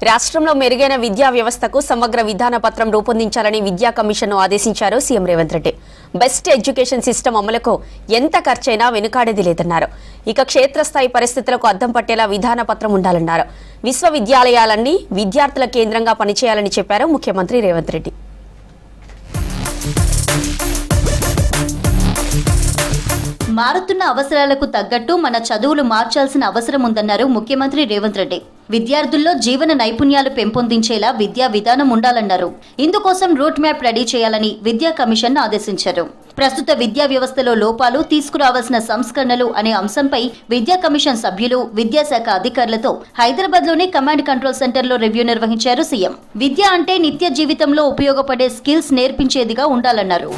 రాష్ట్రంలో మెరుగైన విద్యా వ్యవస్థకు సమగ్ర విధాన పత్రం రూపొందించాలని విద్యా కమిషన్ను ఆదేశించారు CM Revanth Reddy. Best education system అమలుకు ఎంత ఖర్చైనా వెనుకాడేది లేదన్నారు. ఇక క్షేత్రస్థాయి పరిస్థితులకు అద్దం పట్టేలా విధాన పత్రం ఉండాలన్నారు. విశ్వవిద్యాలయాలన్నీ విద్యార్థుల కేంద్రంగా పనిచేయాలని చెప్పారు ముఖ్యమంత్రి రేవంత్ రెడ్డి. మారుతున్న అవసరాలకు తగ్గట్టు మన చదువులు మార్చాల్సిన అవసరం ఉందన్నారు ముఖ్యమంత్రి రేవంత్ రెడ్డి. విద్యార్థుల్లో జీవన నైపుణ్యాలు పెంపొందించేలా విద్యా విధానం ఉండాలన్నారు. ఇందుకోసం రూట్ మ్యాప్ రెడీ చేయాలని విద్యా కమిషన్ ఆదేశించారు. ప్రస్తుత విద్యా వ్యవస్థలో లోపాలు, తీసుకురావాల్సిన సంస్కరణలు అనే అంశంపై విద్యా కమిషన్ సభ్యులు, విద్యాశాఖ అధికారులతో హైదరాబాద్లోని కమాండ్ కంట్రోల్ సెంటర్లో రివ్యూ నిర్వహించారు సీఎం. విద్య అంటే నిత్య జీవితంలో ఉపయోగపడే స్కిల్స్ నేర్పించేదిగా ఉండాలన్నారు.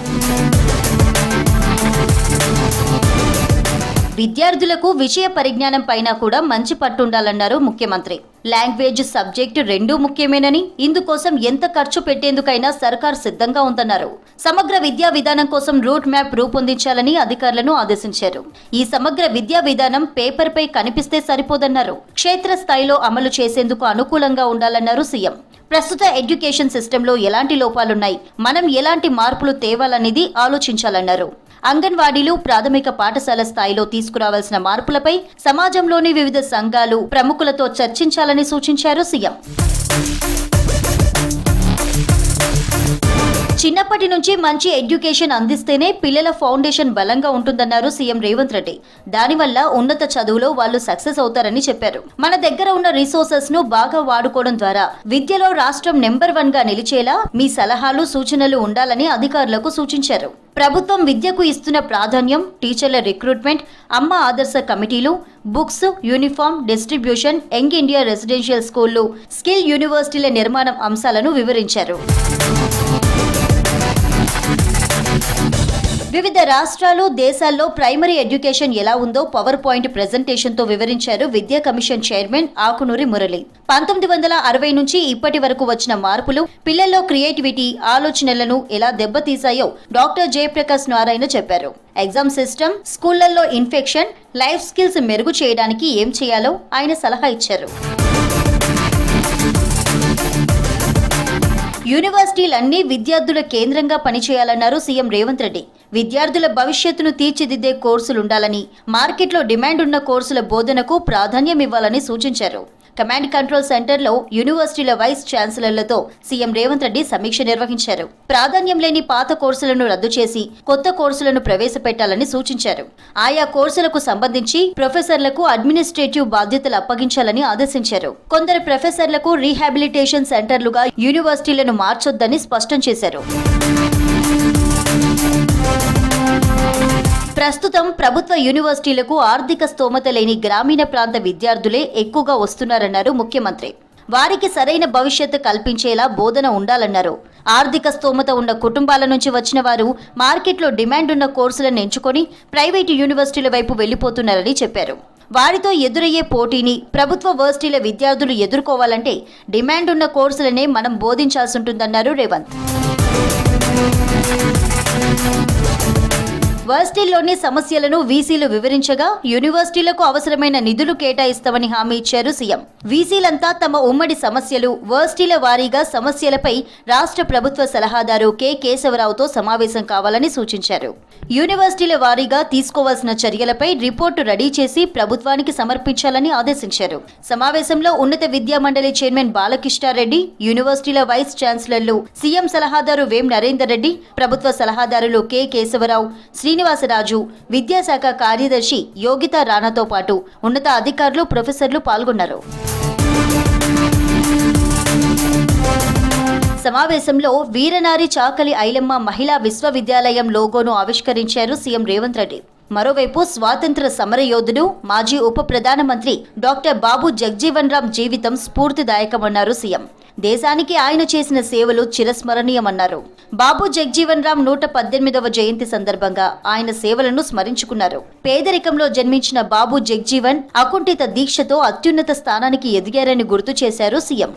విద్యార్థులకు విషయ పరిజ్ఞానం పైన కూడా మంచి పట్టుండాలన్నారు ముఖ్యమంత్రి. లాంగ్వేజ్, సబ్జెక్టు రెండూ ముఖ్యమేనని, ఇందుకోసం ఎంత ఖర్చు పెట్టేందుకైనా సర్కార్ సిద్ధంగా ఉందన్నారు. సమగ్ర విద్యా విధానం కోసం రూట్ మ్యాప్ రూపొందించాలని అధికారులను ఆదేశించారు. ఈ సమగ్ర విద్యా విధానం పేపర్ పై కనిపిస్తే సరిపోదన్నారు. క్షేత్రస్థాయిలో అమలు చేసేందుకు అనుకూలంగా ఉండాలన్నారు సీఎం. ప్రస్తుత ఎడ్యుకేషన్ సిస్టంలో ఎలాంటి లోపాలున్నాయి, మనం ఎలాంటి మార్పులు తేవాలనేది ఆలోచించాలన్నారు. అంగన్వాడీలు, ప్రాథమిక పాఠశాల స్థాయిలో తీసుకురావాల్సిన మార్పులపై సమాజంలోని వివిధ సంఘాలు, ప్రముఖులతో చర్చించాలని సూచించారు సీఎం. చిన్నప్పటి నుంచి మంచి ఎడ్యుకేషన్ అందిస్తేనే పిల్లల ఫౌండేషన్ బలంగా ఉంటుందన్నారు సీఎం రేవంత్ రెడ్డి. దానివల్ల ఉన్నత చదువులో వాళ్ళు సక్సెస్ అవుతారని చెప్పారు. మన దగ్గర ఉన్న రిసోర్సెస్ ను బాగా వాడుకోవడం ద్వారా విద్యలో రాష్ట్రం నెంబర్ 1 గా నిలిచేలా మీ సలహాలు, సూచనలు ఉండాలని అధికారులకు సూచించారు. ప్రభుత్వం విద్యకు ఇస్తున్న ప్రాధాన్యం, టీచర్ల రిక్రూట్మెంట్, అమ్మ ఆదర్శ కమిటీలు, books, uniform distribution, Young India residential స్కూళ్లు, స్కిల్ యూనివర్సిటీల నిర్మాణం అంశాలను వివరించారు. వివిధ రాష్ట్రాలు, దేశాల్లో ప్రైమరీ ఎడ్యుకేషన్ ఎలా ఉందో పవర్ పాయింట్ ప్రెజెంటేషన్ తో వివరించారు విద్యా కమిషన్ చైర్మన్ ఆకునూరి మురళి. 1960 నుంచి ఇప్పటి వరకు వచ్చిన మార్పులు, పిల్లల్లో క్రియేటివిటీ, ఆలోచనలను ఎలా దెబ్బతీశాయో డాక్టర్ జయప్రకాష్ నారాయణ చెప్పారు. ఎగ్జామ్ సిస్టమ్, స్కూళ్లలో ఇన్ఫెక్షన్, లైఫ్ స్కిల్స్ మెరుగు చేయడానికి ఏం చేయాలో ఆయన సలహా ఇచ్చారు. యూనివర్సిటీలన్నీ విద్యార్థుల కేంద్రంగా పనిచేయాలన్నారు సీఎం రేవంత్ రెడ్డి. విద్యార్థుల భవిష్యత్తును తీర్చిదిద్దే కోర్సులుండాలని, మార్కెట్లో డిమాండ్ ఉన్న కోర్సుల బోధనకు ప్రాధాన్యం ఇవ్వాలని సూచించారు. కమాండ్ కంట్రోల్ సెంటర్లో యూనివర్సిటీల వైస్ ఛాన్సలర్లతో సీఎం రేవంత్ రెడ్డి సమీక్ష నిర్వహించారు. ప్రాధాన్యం లేని పాత కోర్సులను రద్దు చేసి కొత్త కోర్సులను ప్రవేశపెట్టాలని సూచించారు. ఆయా కోర్సులకు సంబంధించి ప్రొఫెసర్లకు అడ్మినిస్ట్రేటివ్ బాధ్యతలు అప్పగించాలని ఆదేశించారు. కొందరు ప్రొఫెసర్లకు రీహాబిలిటేషన్ సెంటర్లుగా యూనివర్సిటీలను మార్చొద్దని స్పష్టం చేశారు. ప్రస్తుతం ప్రభుత్వ యూనివర్సిటీలకు ఆర్థిక స్తోమత లేని గ్రామీణ ప్రాంత విద్యార్థులే ఎక్కువగా వస్తున్నారన్నారు ముఖ్యమంత్రి. వారికి సరైన భవిష్యత్తు కల్పించేలా బోధన ఉండాలన్నారు. ఆర్థిక స్తోమత ఉన్న కుటుంబాల నుంచి వచ్చిన వారు మార్కెట్లో డిమాండ్ ఉన్న కోర్సులను ఎంచుకొని ప్రైవేటు యూనివర్సిటీల వైపు వెళ్లిపోతున్నారని చెప్పారు. వారితో ఎదురయ్యే పోటీని ప్రభుత్వ వర్సిటీల విద్యార్థులు ఎదుర్కోవాలంటే డిమాండ్ ఉన్న కోర్సులనే మనం బోధించాల్సి ఉంటుందన్నారు రేవంత్. వర్సిటీల్లోని సమస్యలను వీసీలు వివరించగా యూనివర్సిటీలకు అవసరమైన నిధులు కేటాయిస్తామని హామీ ఇచ్చారు సీఎం. వీసీలంతా తమ ఉమ్మడి సమస్యలు, వర్సిటీల వారీగా సమస్యలపై రాష్ట్ర ప్రభుత్వ సలహాదారు కె కేశవరావుతో సమావేశం కావాలని సూచించారు. యూనివర్సిటీల వారీగా తీసుకోవాల్సిన చర్యలపై రిపోర్టు రెడీ చేసి ప్రభుత్వానికి సమర్పించాలని ఆదేశించారు. సమావేశంలో ఉన్నత విద్యా మండలి చైర్మన్ బాలకృష్ణారెడ్డి, యూనివర్సిటీల వైస్ ఛాన్సలర్లు, సీఎం సలహాదారు వేం నరేందర్ రెడ్డి, ప్రభుత్వ సలహాదారులు కె కేశవరావు, శ్రీనివాసరాజు, విద్యాశాఖ కార్యదర్శి యోగితా రాణాతో పాటు ఉన్నత అధికారులు, ప్రొఫెసర్లు పాల్గొన్నారు. సమావేశంలో వీరనారి చాకలి ఐలమ్మ మహిళా విశ్వవిద్యాలయం లోగోను ఆవిష్కరించారు సీఎం రేవంత్ రెడ్డి. మరోవైపు స్వాతంత్ర సమరయోధుడు, మాజీ ఉప ప్రధానమంత్రి డాక్టర్ బాబు జగ్జీవన్ రామ్ జీవితం స్ఫూర్తిదాయకమన్నారు సీఎం. దేశానికి ఆయన చేసిన సేవలు చిరస్మరణీయమన్నారు. బాబు జగ్జీవన్ రామ్ 118వ జయంతి సందర్భంగా ఆయన సేవలను స్మరించుకున్నారు. పేదరికంలో జన్మించిన బాబు జగ్జీవన్ అకుంఠిత దీక్షతో అత్యున్నత స్థానానికి ఎదిగారని గుర్తు చేశారు సీఎం.